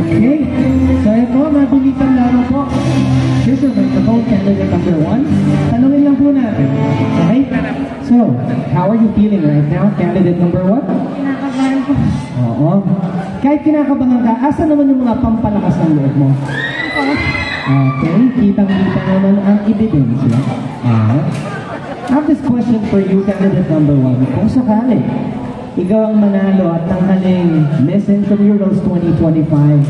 Okay, so ito, mabilisang laro po. Here's your microphone, candidate number 1. Tanungin lang po natin. Okay? So, how are you feeling right now, candidate number 1? Kinakabahan po. Oo. Kahit kinakabahan ka, asa naman yung mga pampalakas ng loob mo? Okay, kitang-kita naman ang ebidensya. I have this question for you, candidate number 1. Kung sakali, ikaw ang manalo at tanghaling Miss Intramurals 2025,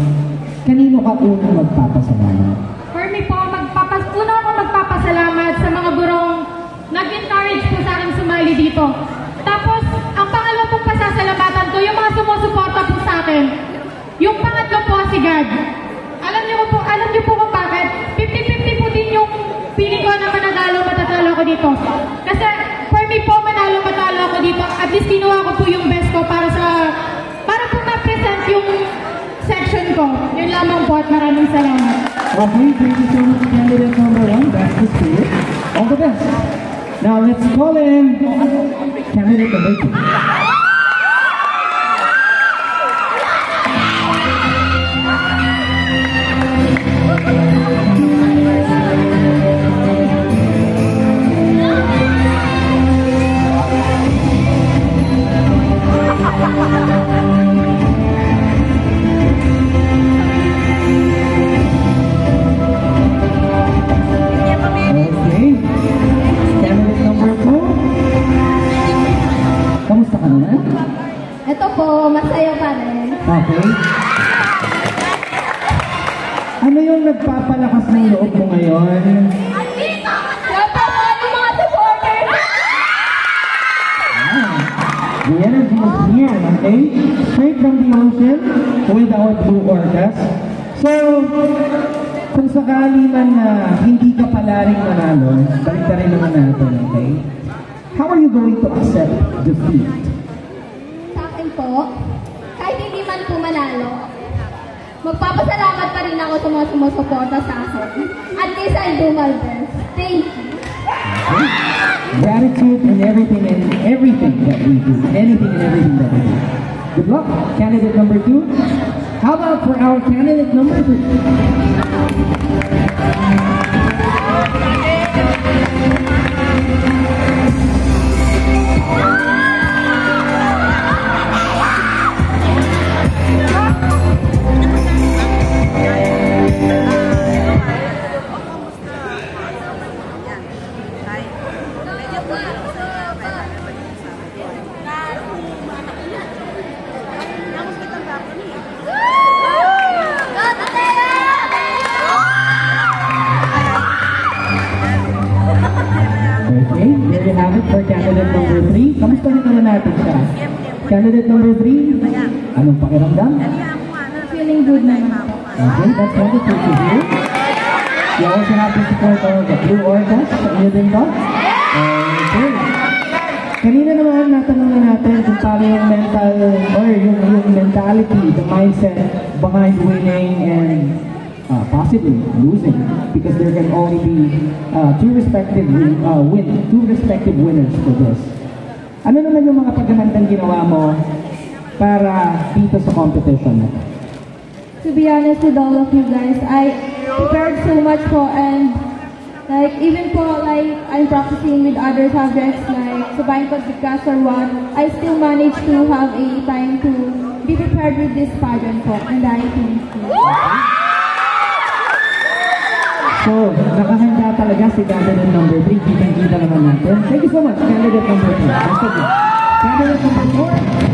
kanino ka unang magpapasalamat? For me po, una ako magpapasalamat sa mga gurong nag-encourage po sa akin sumali dito. Tapos, ang pangalawa pong pasasalamatan ko, yung mga sumusuporta po sa akin. Yung pangatlo po, si God. Alam niyo po kung bakit? 50-50 po din yung feeling ko na mananalo, matatalo ako dito. Kasi, for me po, matalo ako dito. At least kinuha ko po yung best ko para po ma-present yung section ko. Yun lamang po at maraming salamat. Okay, thank you so much, candidate number 1. Best of you. All the best. Now, let's call in candidate number 2. Kamusta ka naman? Ito po, masaya pa rin. Okay. Ano yung nagpapalakas ng loob mo ngayon? Napapalo mga supporters! The energy is here, okay? Straight from the ocean with our Blue Orcas. So, kung sakali man na hindi ka pala rin manalo, balik na rin naman natin, okay? How are you going to accept defeat? Sa akin po, kahit hindi man po manalo, magpapasalamat pa rin ako sa mga sumusuporta sa akin. At least I'll do my best. Thank you. Okay. Gratitude in everything that we do. Anything and everything that we do. Good luck, candidate number 2. How about for our candidate number 3? Okay, there you have it for candidate number 3. Kamusta naman natin siya? Candidate number 3, anong pakiramdam? Feeling good naman po. Okay, that's wonderful to hear. You also have to support the Blue Orcas. Ano din ba? Okay. Kanina naman natanong na natin kung paano yung mental or yung mentality, the mindset behind winning and possibly losing, because there can only be two respective winners for this. Ano naman yung mga paghahandang ginawa mo para dito sa competition na? To be honest with all of you guys, I prepared so much po, and even po I'm practicing with other subjects like Sabayan Podcast or what, I still managed to have a time to be prepared with this pageant po, and I thank you. So, nakahanda talaga si candidate number 3. Kitang-kita naman natin. Thank you so much, candidate number 2. Best of luck. Candidate number 4.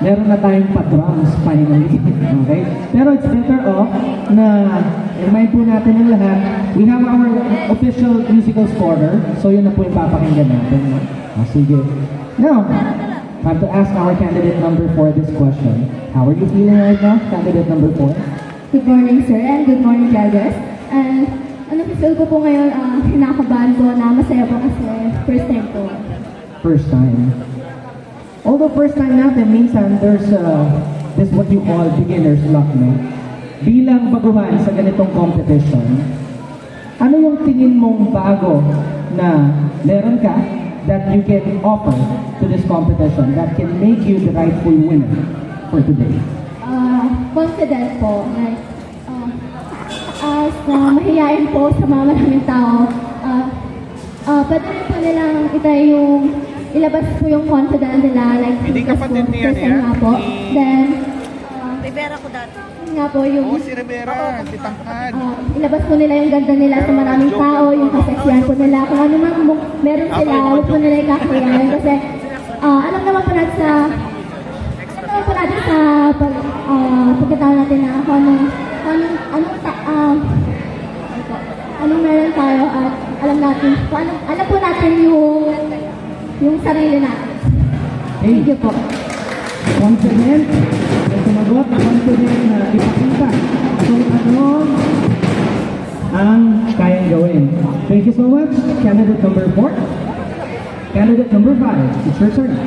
Meron na tayong pa-drums finally. Okay? Pero it's better off na remind po natin ng lahat, we have our official musical scorer. So yun na po yung papakinggan natin. No? Sige. Now, I have to ask our candidate number 4 this question. How are you feeling right now, candidate number 4? Good morning, sir, and good morning, judges. And feel ko po ngayon, kinakabahan po na masaya po kasi first time po. First time. Although first time natin, minsan there's this what you call beginner's luck, no? Bilang baguhan sa ganitong competition, ano yung tingin mong bago na meron ka that you can offer to this competition that can make you the rightful winner for today? Confident po. Like, as mahihayin po sa mga maraming tao, pwede rin po nilang ilabas po yung confidence nila. Like, hindi kapatid niya nga po. Then, Rivera ko dati. nga po yung... Oo, si Rivera, si Tangkad. Ilabas po nila yung ganda nila sa maraming tao, yung kaseksyan po nila. Kung ano man meron sila, huwag po nila ikakayahan. Kasi alam naman po natin sa pagkatao natin na anong meron tayo at alam po natin yung sarili natin. Thank you po. Confident, na sumagot, confident na ipakita kung ano ang kayang gawin. Thank you so much, candidate number 4. Candidate number 5, it's your turn.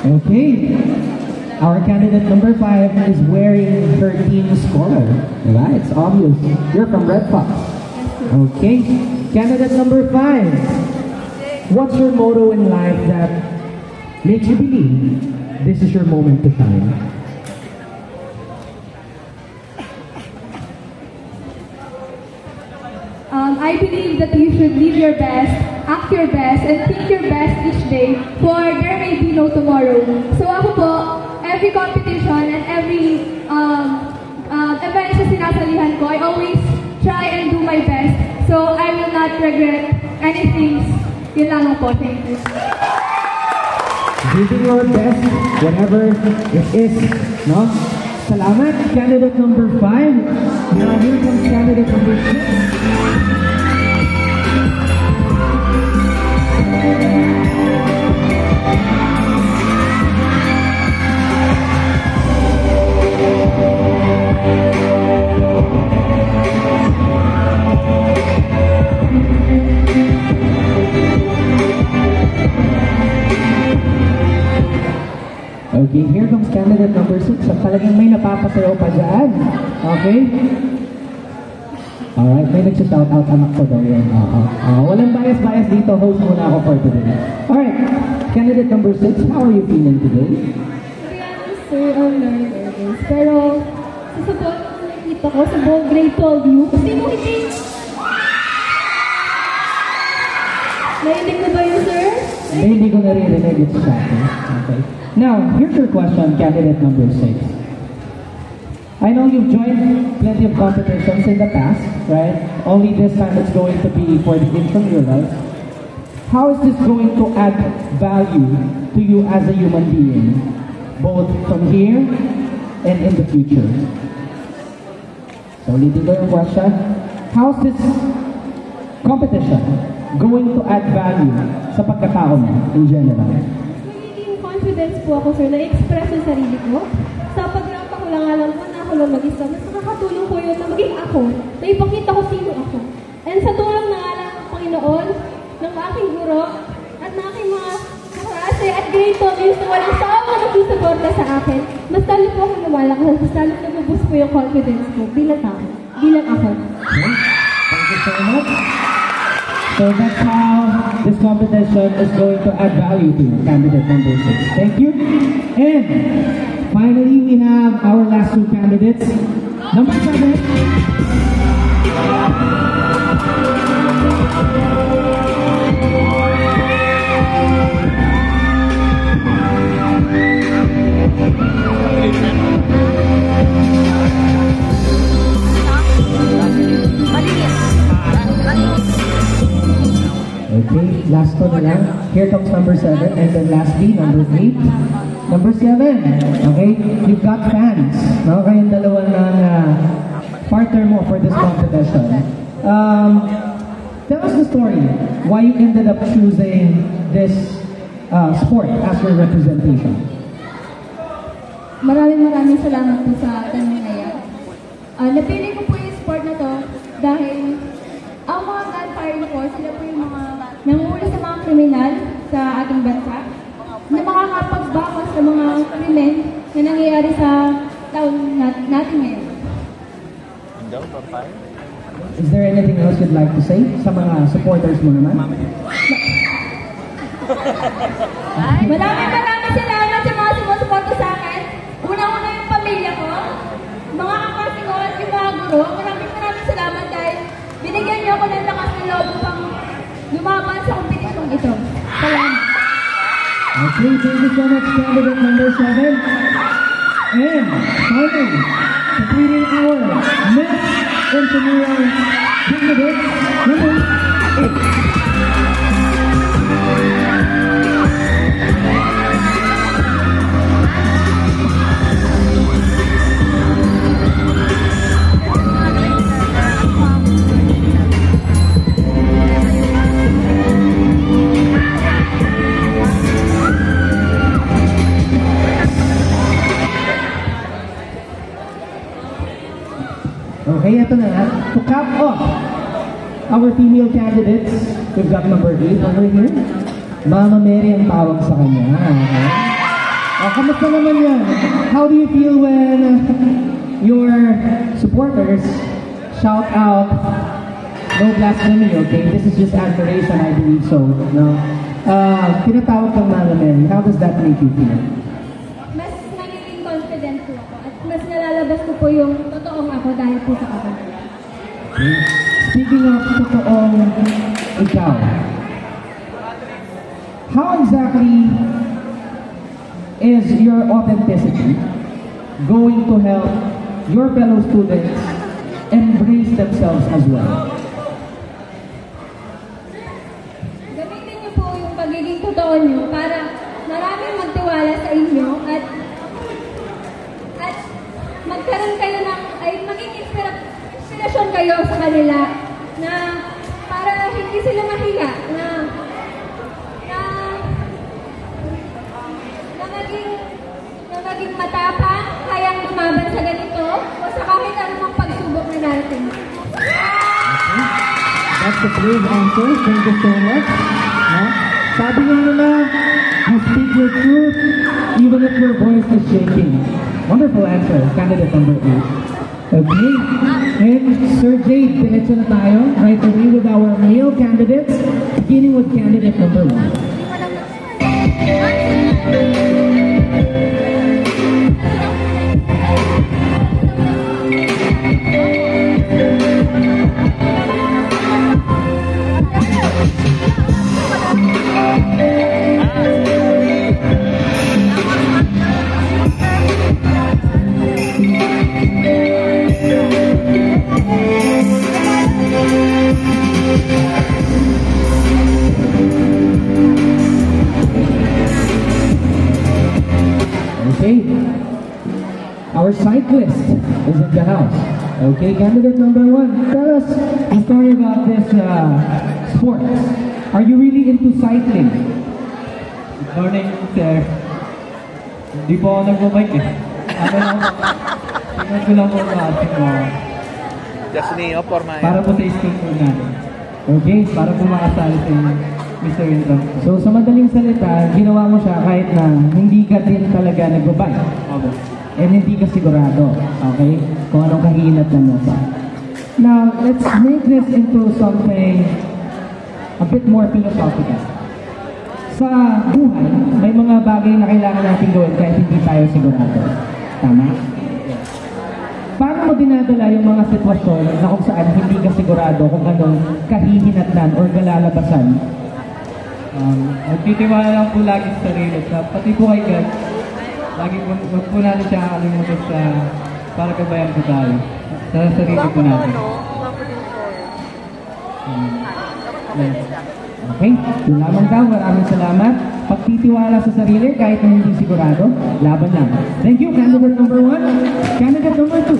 Okay, our candidate number 5 is wearing her team's color. Right? It's obvious. You're from Red Fox. Okay, candidate number 5. What's your motto in life that makes you believe this is your moment to shine? I believe that you should live your best, act your best, and think your best each day, for there may be no tomorrow. So ako po, every competition and every event sa sinasalihan ko, I always try and do my best. So I will not regret anything. Yun lang po. Thank you. Giving your best, whatever it is, no? Salamat, candidate number 5. Now here comes candidate number 6. Okay, here comes candidate number 6. At talagang may napapasayaw pa dyan. Okay? Alright, may nag-shout out anak ko daw yun. Walang bias dito. Host muna ako for today. Alright, candidate number 6. How are you feeling today? Sir, I'm very nervous. Pero, sa support ko nakikita ko sa buong grade 12 U, kasi mo hindi. Nainig mo ba yun, sir? Hindi ko naririnig. It's shocking. Okay. Now, here's your question, candidate number 6. I know you've joined plenty of competitions in the past, right? Only this time it's going to be for the intramurals. How is this going to add value to you as a human being, both from here and in the future? So, ulitin ko yung question. How is this competition going to add value sa pagkatao mo in general? Magiging confidence po ako, sir, na-express yung sarili ko. Sa pagrampa ko lang alam ko na ako lang mag-isa. Mas nakakatulong po yun na maging ako, na ipakita ko sino ako. And sa tulong ng alam ng Panginoon, ng aking guro, at ng aking mga kaklase at grade 12 years na walang sawa nagsusuporta sa akin, mas talo po ako lumalakas, mas talo nabubus po yung confidence ko bilang tao, bilang ako. Okay. Thank you so much. So that's how this competition is going to add value to candidate number 6. Thank you. And finally, we have our last 2 candidates. Number 7. Last one na lang. Here comes number 7. And then lastly, number 8. Number 7. Okay? You've got fans. No? Kayong dalawa ng partner mo for this competition. Tell us the story. Why you ended up choosing this sport as your representation. Maraming salamat po sa tanong na yan. Napili ko po yung sport na to dahil ang mga gunfire po, sila po yung mga nanguhuli sa mga kriminal sa ating bansa na makakapagbawas sa mga krimen na nangyayari sa taon natin ngayon. Is there anything else you'd like to say sa mga supporters mo naman? Maraming salamat sa mga sumusuporta sa akin. Una-una yung pamilya ko, mga kaklase ko at yung mga guro. Maraming salamat dahil binigyan niyo ako ng lakas ng loob upang lumaban sa kompetisyong ito. Salamat. Okay, thank you so much, candidate number 7. And finally, completing our next intramural candidate number 8. Okay, ito na. To cap off our female candidates, we've got number 8 over here. Mama Mary ang tawag sa kanya. Okay. Kamusta naman yan? How do you feel when your supporters shout out no blasphemy, okay? This is just admiration, I believe so. No? Tinatawag kang Mama Mary. How does that make you feel? Mas nagiging confident po ako at mas nalalabas ko po yung totoong ako dahil po sa kapatid. Okay. Speaking of totoong ikaw, how exactly is your authenticity going to help your fellow students embrace themselves as well? Gamitin niyo po yung pagiging totoo niyo para maraming magtiwala sa inyo at magkaroon kayo ng, ay maging inspirasyon kayo sa kanila na para hindi sila mahiya na maging matapang, kayang lumaban sa ganito o sa kahit anumang pagsubok na natin. Okay. That's a brave answer. Thank you so much. Sabi nga nila, you speak your truth even if your voice is shaking. Wonderful answer, candidate number 8. Okay. And Sir Jade, diretso na tayo right away with our male candidates, beginning with candidate number 1. Okay, our cyclist is in the house. Okay, candidate number 1, tell us a story about this sport. Are you really into cycling? Good morning, sir. Hindi po ako nag-bike eh. Ano lang, tingnan ko lang po ating Just Neo for my... para po tasting po natin. Okay, Para po makasali sa Mr. Wintron. so sa madaling salita, ginawa mo siya kahit na hindi ka din talaga nagbabike. Opo. And hindi ka sigurado, okay, kung anong kahinat ng motor. Now, let's make this into something a bit more philosophical. Sa buhay, may mga bagay na kailangan natin gawin kahit hindi tayo sigurado. Tama? Paano mo dinadala yung mga sitwasyon na kung saan hindi ka sigurado kung anong kahihinatnan or kalalabasan? Magtitiwala lang po lagi sa sarili. Pati po kay God, lagi po natin siya kakalimutan sa para gabayan po tayo. Sa sarili po natin. Okay, yun lamang daw. Maraming salamat. Pagtitiwala sa sarili kahit na hindi sigurado, laban lang. Thank you, candidate number 1. Candidate number 2.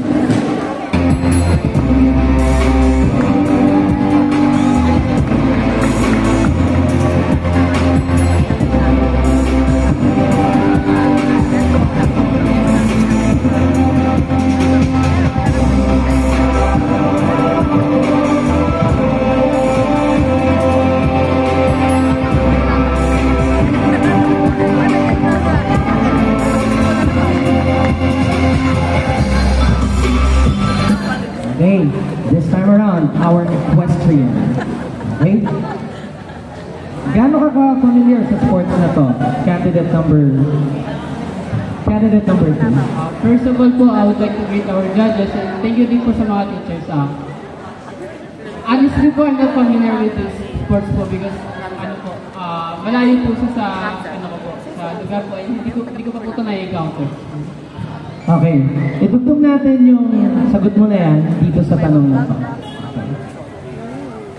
Okay, this time around, our equestrian. Okay? Gaano ka ka-familiar sa sports na to? Candidate number 2. First of all po, I would like to greet our judges and thank you din po sa mga teachers. Honestly po, I'm not familiar with this sports po because malayo po siya sa lugar po and hindi ko pa po ito na-encounter. Okay, itugtog natin yung sagot mo na yan dito sa tanong na to. Okay.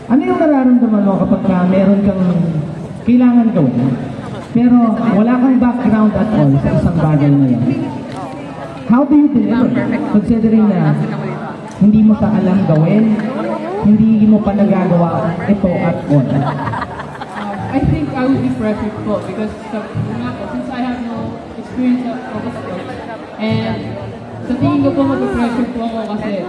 Ano yung nararamdaman mo kapag meron kang kailangan gawin, pero wala kang background at all sa isang bagay na yan? How do you deliver? Considering na hindi mo siya alam gawin, hindi mo pa nagagawa ito at all. I think I would be pressured po because since I have no experience of sports, and sa tingin ko po mag-pressure po ako kasi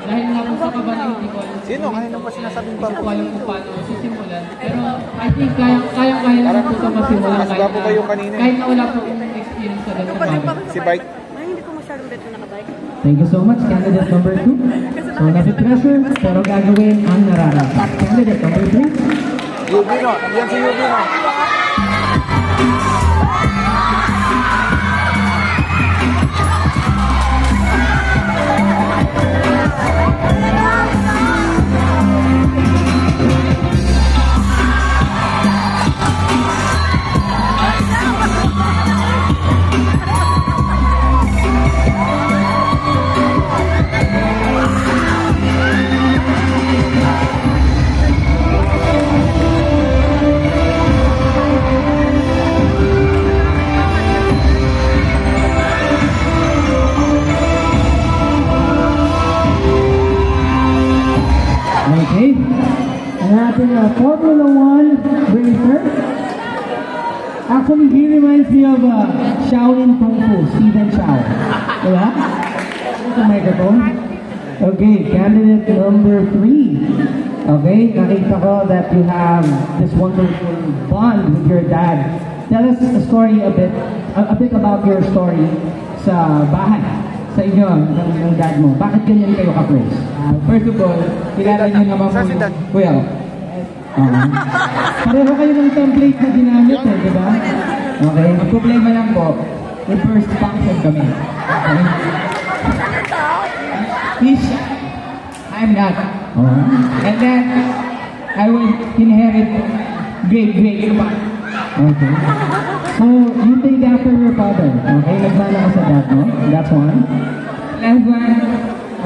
dahil nga po sa kaba na hindi ko alam. Sino? Kanina pa sinasabing Hindi ko alam kung paano sisimulan. Pero I think kaya naman po ito masimulan kahit na wala po yung experience sa ganun bagay. Si Bike. Ay, hindi ko masyadong beto nakabike. Thank you so much, candidate number 2. So, nabi-pressure, pero gagawin ang nararapat. Candidate number 3. Yubi no. Yan si Yubi no. Okay. Ang ating Formula 1 racer. Actually, he reminds me of Shaolin Kung Fu, Stephen Chow. Diba? Sa microphone. Okay, candidate number 3. Okay, nakita ko that you have this wonderful bond with your dad. Tell us a story a bit about your story sa bahay, sa inyo, ng dad mo. Bakit ganyan kayo ka-close? First of all, kilala niyo naman po yung kuya ko. Pareho kayo ng template na ginamit di ba? Okay, ang problema lang po, may first function kami. Okay? He's, I'm not. And then, I will inherit great. Okay. So, you take after your father. Okay, nagmana ka sa dad mo. That's one. Last one,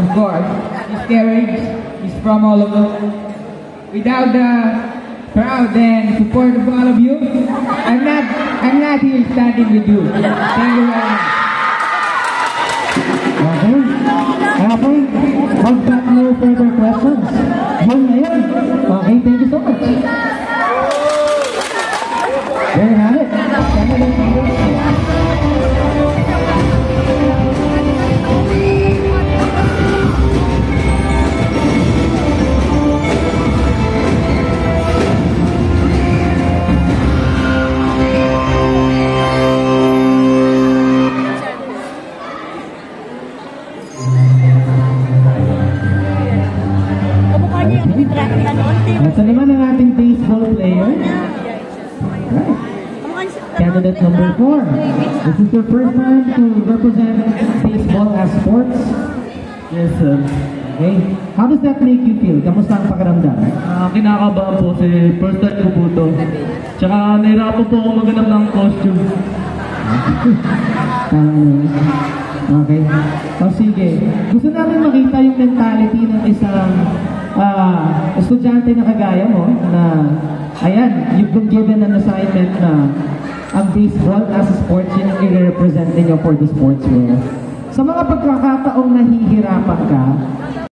of course, his courage is from all of us. Without the crowd and support of all of you, I'm not here standing with you. Thank you very much. Okay. Okay. I've got no further questions. Yun na yun. Okay, thank you so much. There you have it. Ito naman ang ating baseball player. Right. Candidate number 4. This is your first time to represent baseball as sports? Yes, sir. Okay. How does that make you feel? Kamusta ang pakiramdam? Kinakabahan po kasi first time ko po ito. Tsaka nahirapan po ako maghanap ng costume. Okay. O sige. Gusto namin makita yung mentality ng isang estudyante na kagaya mo na, ayan, you've been given an assignment na ang baseball as a sport, yun yung i-represent ninyo for the sportswear. Sa mga pagkakataong nahihirapan ka,